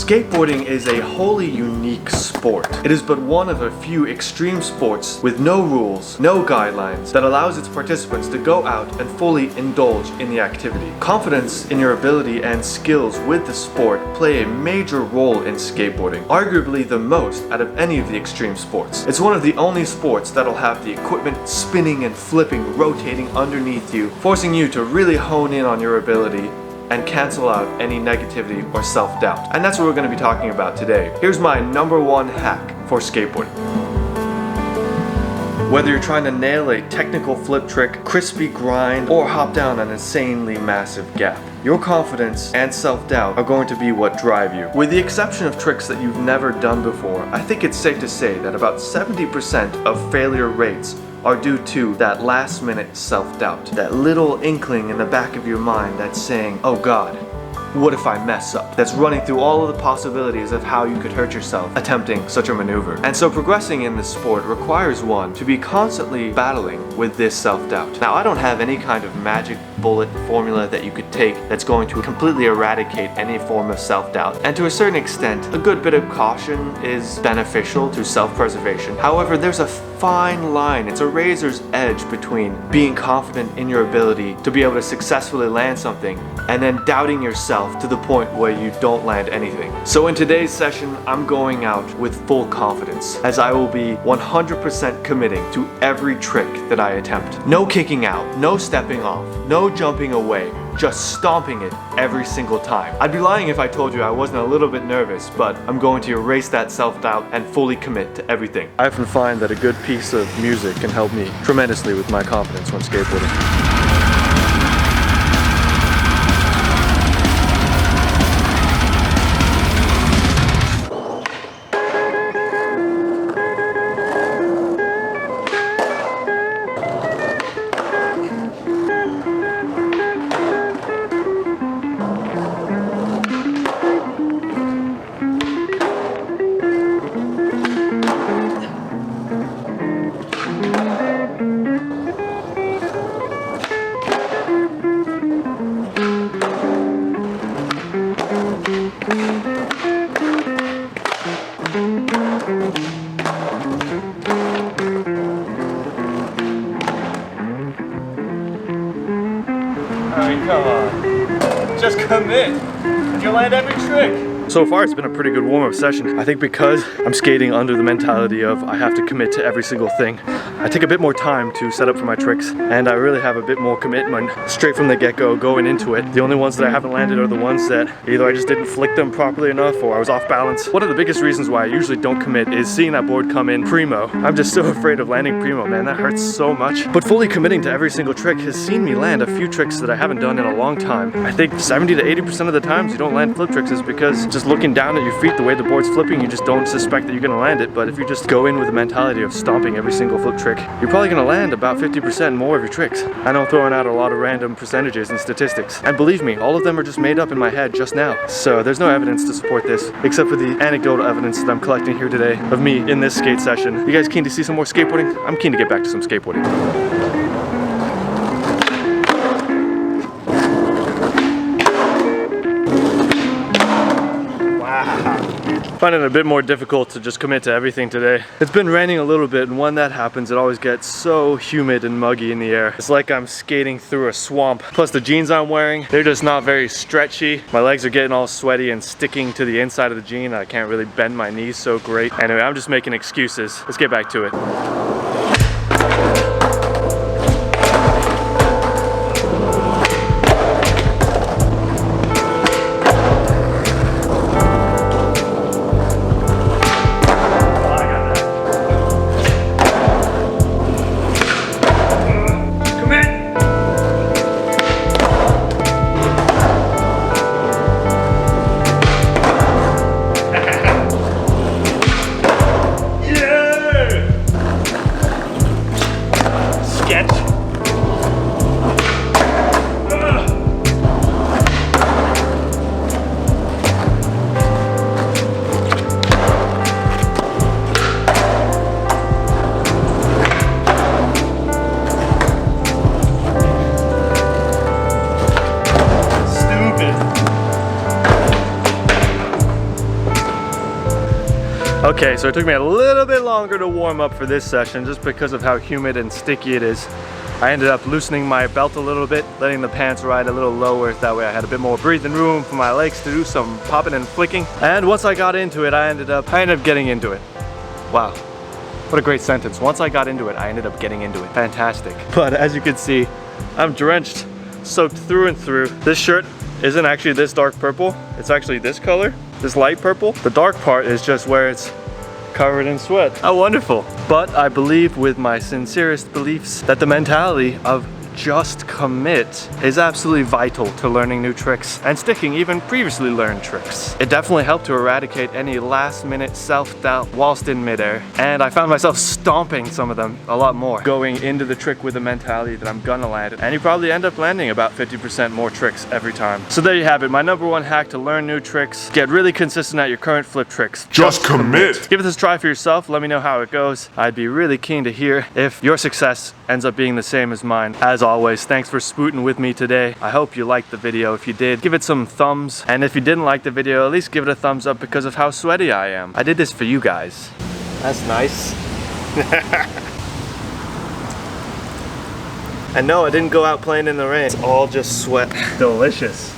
Skateboarding is a wholly unique sport. It is but one of a few extreme sports with no rules, no guidelines, that allows its participants to go out and fully indulge in the activity. Confidence in your ability and skills with the sport play a major role in skateboarding, arguably the most out of any of the extreme sports. It's one of the only sports that'll have the equipment spinning and flipping, rotating underneath you, forcing you to really hone in on your ability and cancel out any negativity or self-doubt. And that's what we're going to be talking about today. Here's my #1 hack for skateboarding. Whether you're trying to nail a technical flip trick, crispy grind, or hop down an insanely massive gap, your confidence and self-doubt are going to be what drive you. With the exception of tricks that you've never done before, I think it's safe to say that about 70% of failure rates are due to that last minute self-doubt. That little inkling in the back of your mind that's saying, oh God, what if I mess up? That's running through all of the possibilities of how you could hurt yourself attempting such a maneuver. And so progressing in this sport requires one to be constantly battling with this self-doubt. Now, I don't have any kind of magic bullet formula that you could take that's going to completely eradicate any form of self-doubt. And to a certain extent, a good bit of caution is beneficial to self-preservation. However, there's a fine line, it's a razor's edge between being confident in your ability to be able to successfully land something and then doubting yourself to the point where you don't land anything. So in today's session, I'm going out with full confidence, as I will be 100% committing to every trick that I attempt. No kicking out, no stepping off, no jumping away, just stomping it every single time. I'd be lying if I told you I wasn't a little bit nervous, but I'm going to erase that self-doubt and fully commit to everything. I often find that a good piece of music can help me tremendously with my confidence when skateboarding. Alright, come on. Just commit. You'll land every trick. So far it's been a pretty good warm-up session. I think because I'm skating under the mentality of I have to commit to every single thing, I take a bit more time to set up for my tricks, and I really have a bit more commitment straight from the get-go going into it. The only ones that I haven't landed are the ones that either I just didn't flick them properly enough or I was off balance. One of the biggest reasons why I usually don't commit is seeing that board come in primo. I'm just so afraid of landing primo, man, that hurts so much. But fully committing to every single trick has seen me land a few tricks that I haven't done in a long time. I think 70 to 80% of the times you don't land flip tricks is because just looking down at your feet, the way the board's flipping, you just don't suspect that you're gonna land it. But if you just go in with the mentality of stomping every single flip trick, you're probably gonna land about 50% more of your tricks. I know I'm throwing out a lot of random percentages and statistics, and believe me, all of them are just made up in my head just now. So there's no evidence to support this, except for the anecdotal evidence that I'm collecting here today of me in this skate session. You guys keen to see some more skateboarding? I'm keen to get back to some skateboarding. Finding it a bit more difficult to just commit to everything today. It's been raining a little bit, and when that happens, it always gets so humid and muggy in the air. It's like I'm skating through a swamp. Plus the jeans I'm wearing, they're just not very stretchy. My legs are getting all sweaty and sticking to the inside of the jean. I can't really bend my knees so great. Anyway, I'm just making excuses. Let's get back to it. Okay, so it took me a little bit longer to warm up for this session just because of how humid and sticky it is. I ended up loosening my belt a little bit, letting the pants ride a little lower, that way I had a bit more breathing room for my legs to do some popping and flicking. And once I got into it, I ended up getting into it. Wow, what a great sentence. Once I got into it, I ended up getting into it. Fantastic. But as you can see, I'm drenched, soaked through and through. This shirt isn't actually this dark purple, it's actually this color, this light purple. The dark part is just where it's covered in sweat. How wonderful. But I believe with my sincerest beliefs that the mentality of just commit is absolutely vital to learning new tricks and sticking even previously learned tricks. It definitely helped to eradicate any last minute self-doubt whilst in midair, and I found myself stomping some of them a lot more, going into the trick with the mentality that I'm gonna land it, and you probably end up landing about 50% more tricks every time. So there you have it, my #1 hack to learn new tricks. Get really consistent at your current flip tricks. Just commit. Give this a try for yourself, let me know how it goes. I'd be really keen to hear if your success ends up being the same as mine. As always, thanks for spooting with me today. I hope you liked the video. If you did, give it some thumbs. And if you didn't like the video, at least give it a thumbs up because of how sweaty I am. I did this for you guys. That's nice. And no, I didn't go out playing in the rain. It's all just sweat. Delicious.